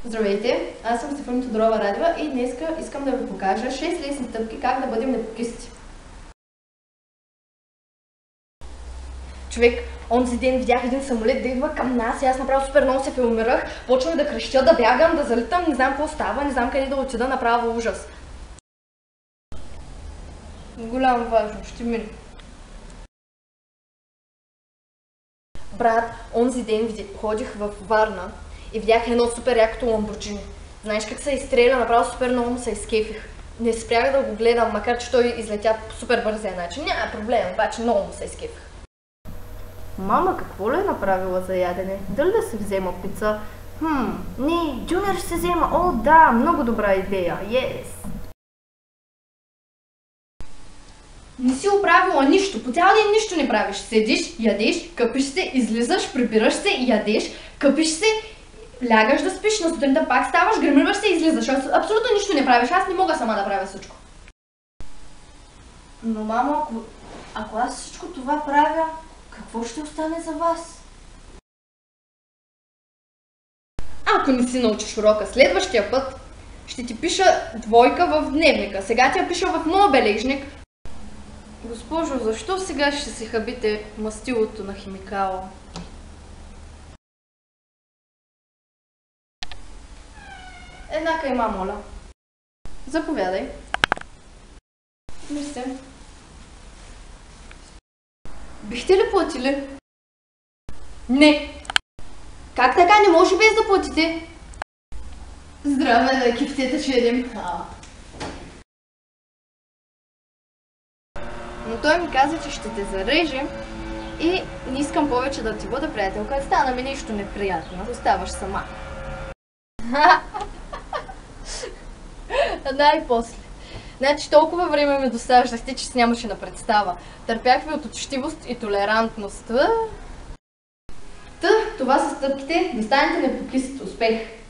Здравейте, аз съм Стефани Тодорова Радева и днес искам да ви покажа 6 лесни стъпки как да бъдем непокисти. Човек, онзи ден видях един самолет да идва към нас и аз направо супер много се филмирах. Почвам да крещя, да бягам, да залитам, не знам какво става, не знам къде да отида, направо ужас. Голямо важно, ще мине. Брат, онзи ден ходих в Варна и видях едно супер якото ламборджини. Знаеш как се изстреля, направо супер много му се изкефих. Не спрях да го гледам, макар че той излетя по супер бързия начин. Няма проблем, обаче много му се изкефих. Мама, какво ли е направила за ядене? Дали да си взема пица? Не, Джуниор ще се взема. О, да, много добра идея. Yes! Не си оправила нищо, по цял ден нищо не правиш. Седиш, ядеш, къпиш се, излизаш, прибираш се, ядеш, къпиш се, лягаш да спиш, на сутринта пак ставаш, гримираш се и излизаш. Абсолютно нищо не правиш, аз не мога сама да правя всичко. Но мамо, ако аз всичко това правя, какво ще остане за вас? Ако не си научиш урока следващия път, ще ти пиша двойка в дневника. Сега ти я пиша в моя бележник. Госпожо, защо сега ще си хабите мастилото на химикала? Една кайма, моля. Заповядай. Мерси. Бихте ли платили? Не. Как така не може без да платите? Здраве да кефтете, че едем. Но той ми каза, че ще те зареже и не искам повече да ти бъда приятелка. Стана ми нещо неприятно. Оставаш сама. Най-после. Значи толкова време ме досаждахте, че си нямаше на представа. Търпях ви от учтивост и толерантност. Това са стъпките да станете непокист. Успех!